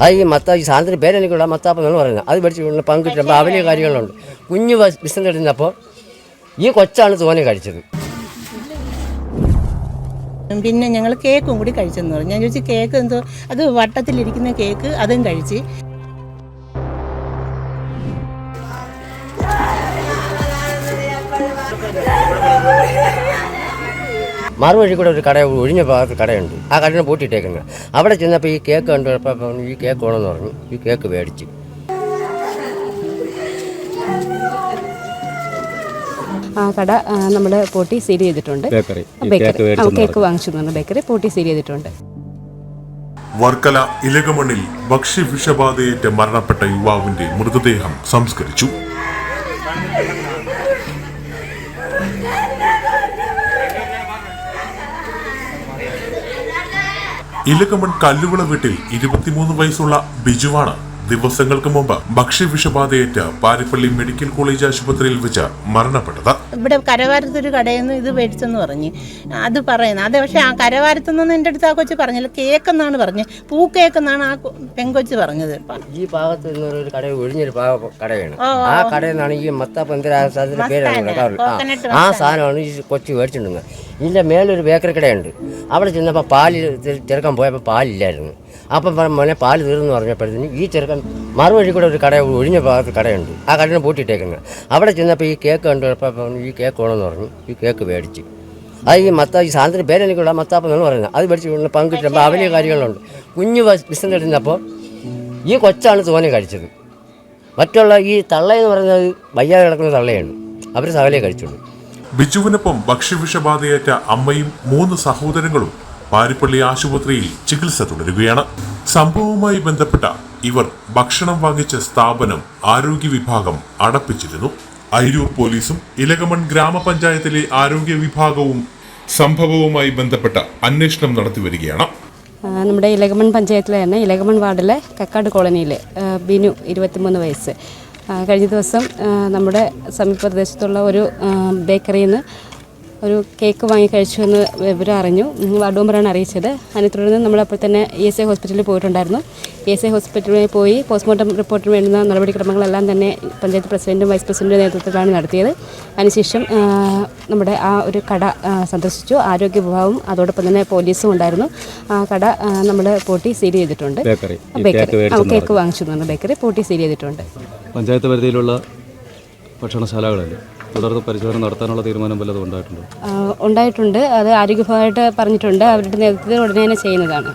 അത് ഈ ഈ സാധനത്തിൻ്റെ പേരെനിക്കുള്ള മത്താപ്പം എന്നാണ് പറയുന്നത്. അത് മേടിച്ച് പങ്കിട്ടുമ്പോൾ വലിയ കാര്യങ്ങളുണ്ട്. കുഞ്ഞ് ബിസിനസ് എടുത്തപ്പോൾ ഈ കൊച്ചാണ് തോനെ കഴിച്ചത്. പിന്നെ ഞങ്ങൾ കേക്കും കൂടി കഴിച്ചെന്ന് പറഞ്ഞു. ഞാൻ ചോദിച്ചു കേക്ക് എന്തോ, അത് വട്ടത്തിലിരിക്കുന്ന കേക്ക്, അതും കഴിച്ച്. മറുവഴി കൂടെ ഒരു കട, ഒഴിഞ്ഞ ഭാഗത്ത് കടയുണ്ട്. ആ കടയിൽ പൂട്ടിയിട്ടേക്കുന്നത്. അവിടെ ചെന്നപ്പോൾ ഈ കേക്ക് കണ്ടു. ഈ കേക്ക് വേണമെന്ന് പറഞ്ഞു. ഈ കേക്ക് മേടിച്ച്. ആ കട നമ്മൾ പൂട്ടി സീൽ ചെയ്തിട്ടുണ്ട്. കേക്ക് വാങ്ങിച്ചു ബേക്കറി പൂട്ടി സീൽ ചെയ്തിട്ടുണ്ട്. വർക്കല ഇലകമണ്ണിൽ ഭക്ഷ്യവിഷബാധയേറ്റ് മരണപ്പെട്ട യുവാവിന്റെ മൃതദേഹം സംസ്കരിച്ചു. ഇലകമൺ കല്ലുവിള വീട്ടിൽ 23 വയസ്സുള്ള ബിജുവാണ് ദിവസങ്ങൾക്ക് മുമ്പ് ഭക്ഷ്യവിഷബാധയേറ്റ് പാരിപ്പള്ളി മെഡിക്കൽ കോളേജ് ആശുപത്രിയിൽ വെച്ച് മരണപ്പെട്ടത്. ഇവിടെ കരവാരത്തൊരു കടയിൽ നിന്ന് ഇത് മേടിച്ചെന്ന് പറഞ്ഞ് അത് പറയുന്നത്. അത് പക്ഷേ ആ കരവാരത്തുനിന്ന് എൻ്റെ അടുത്ത് ആ കൊച്ച് പറഞ്ഞില്ല, കേക്കെന്നാണ് പറഞ്ഞത്. പൂക്കേക്കെന്നാണ് ആ പെങ്കൊച്ച് പറഞ്ഞത്. ഈ ഭാഗത്ത് ഒരു കട, ഒഴിഞ്ഞൊരു കടയാണ്. ആ കടയിൽ നിന്നാണ് ഈ മത്താപ്പം പേരാണ്. ആ സാധനമാണ് ഈ കൊച്ചു മേടിച്ചിട്ടുണ്ടെന്ന്. ഇതിൻ്റെ മേലൊരു ബേക്കറി കടയുണ്ട്. അവിടെ ചെന്നപ്പോൾ പാല് ചെറുക്കാൻ പോയപ്പോൾ പാലില്ലായിരുന്നു. അപ്പം മോനെ പാല് തീർന്നു പറഞ്ഞപ്പോഴത്തേന് ഈ ചെറുക്കൻ മറുവഴി കൂടെ ഒരു കട, ഒഴിഞ്ഞ ഭാഗത്ത് കടയുണ്ട്. ആ കടയിൽ പൂട്ടിയിട്ടേക്കുന്നത്. അവിടെ ചെന്നപ്പോൾ ഈ കേക്ക് കണ്ടു. ഈ കേക്ക് വേണമെന്ന് പറഞ്ഞു. ഈ കേക്ക് മേടിച്ച്. അത് ഈ സാധനത്തിൻ്റെ പേരെനിക്കുള്ള മത്താപ്പം എന്നാണ് പറയുന്നത്. അത് മേടിച്ച് പങ്കിട്ടുമ്പോൾ വലിയ കാര്യങ്ങളുണ്ട്. കുഞ്ഞ് ബിസിനസ് എടുത്തപ്പോൾ ഈ കൊച്ചാണ് തോനെ കഴിച്ചത്. മറ്റുള്ള ഈ തള്ളയെന്ന് പറയുന്നത് വയ്യാതെ കിടക്കുന്ന തള്ളയാണ്. അവർ സകലേ കഴിച്ചുള്ളൂ. ബിജുവിനൊപ്പം ഭക്ഷ്യവിഷബാധയേറ്റ അമ്മയും 3 സഹോദരങ്ങളും പാരിപ്പള്ളി ആശുപത്രിയിൽ ചികിത്സ തുടരുകയാണ്. സംഭവവുമായി ബന്ധപ്പെട്ട ഇവർ ഭക്ഷണം വാങ്ങിച്ച സ്ഥാപനം ആരോഗ്യ വിഭാഗം അടപ്പിച്ചിരുന്നു. അയിരൂർ പോലീസും ഇലകമൺ ഗ്രാമപഞ്ചായത്തിലെ ആരോഗ്യ വിഭാഗവും സംഭവവുമായി ബന്ധപ്പെട്ട അന്വേഷണം നടത്തിവരികയാണ്. നമ്മുടെ ഇലകമൺ പഞ്ചായത്തിലെ തന്നെ ഇലകമൺ വാർഡിലെ കക്കാട് കോളനിയിലെ ബിനു 23 വയസ്സ് കഴിഞ്ഞ ദിവസം നമ്മുടെ സമീപ പ്രദേശത്തുള്ള ഒരു ബേക്കറിയിൽ നിന്ന് ഒരു കേക്ക് വാങ്ങി കഴിച്ചു എന്ന് വിവരം അറിഞ്ഞു. വാർഡ് മെമ്പറാണ് അറിയിച്ചത്. അതിനെ തുടർന്ന് നമ്മളപ്പോൾ തന്നെ ESI ഹോസ്പിറ്റലിൽ പോയിട്ടുണ്ടായിരുന്നു. ESI ഹോസ്പിറ്റലിൽ പോയി പോസ്റ്റ്മോർട്ടം റിപ്പോർട്ടിന് വേണ്ടുന്ന നടപടിക്രമങ്ങളെല്ലാം തന്നെ പഞ്ചായത്ത് പ്രസിഡൻറ്റും വൈസ് പ്രസിഡൻറ്റും നേതൃത്വത്തിലാണ് നടത്തിയത്. അതിനുശേഷം നമ്മുടെ ആ ഒരു കട സന്ദർശിച്ചു. ആരോഗ്യ വിഭാഗവും അതോടൊപ്പം തന്നെ പോലീസും ഉണ്ടായിരുന്നു. ആ കട നമ്മൾ പൂട്ടി സീൽ ചെയ്തിട്ടുണ്ട്. കേക്ക് വാങ്ങിച്ചു ബേക്കറി പൂട്ടി സീൽ ചെയ്തിട്ടുണ്ട്. പഞ്ചായത്ത് പരിധിയിലുള്ള ഭക്ഷണശാലകളല്ലേ, തുടർന്ന് പരിശോധന നടത്താനുള്ള തീരുമാനം വല്ലതും ഉണ്ടായിട്ടുണ്ട്. അത് ആരോഗ്യഭാഗമായിട്ട് പറഞ്ഞിട്ടുണ്ട്. അവരുടെ നേതൃത്വത്തിൽ ഉടനെ തന്നെ ചെയ്യുന്നതാണ്.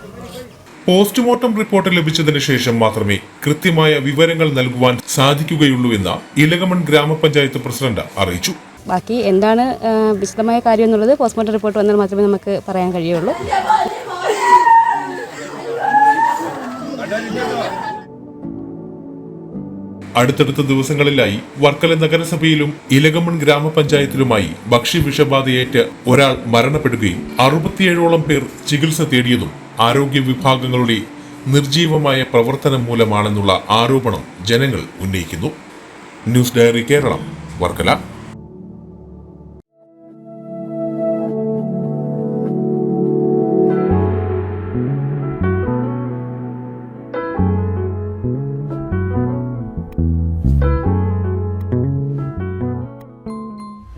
പോസ്റ്റ്മോർട്ടം റിപ്പോർട്ട് ലഭിച്ചതിന് ശേഷം മാത്രമേ കൃത്യമായ വിവരങ്ങൾ നൽകുവാൻ സാധിക്കുകയുള്ളൂ എന്ന് ഇലകമൺ ഗ്രാമപഞ്ചായത്ത് പ്രസിഡന്റ് അറിയിച്ചു. ബാക്കി എന്താണ് വിശദമായ കാര്യം എന്നുള്ളത് പോസ്റ്റ്മോർട്ടം റിപ്പോർട്ട് വന്നാൽ മാത്രമേ നമുക്ക് പറയാൻ കഴിയുള്ളൂ. അടുത്തടുത്ത ദിവസങ്ങളിലായി വർക്കല നഗരസഭയിലും ഇലകമൺ ഗ്രാമപഞ്ചായത്തിലുമായി ഭക്ഷ്യവിഷബാധയേറ്റ് ഒരാൾ മരണപ്പെടുകയും 67ഓളം പേർ ചികിത്സ തേടിയതും ആരോഗ്യ വിഭാഗങ്ങളുടെ നിർജീവമായ പ്രവർത്തനം മൂലമാണെന്നുള്ള ആരോപണം ജനങ്ങൾ ഉന്നയിക്കുന്നു. News diary Keralam, Varkala.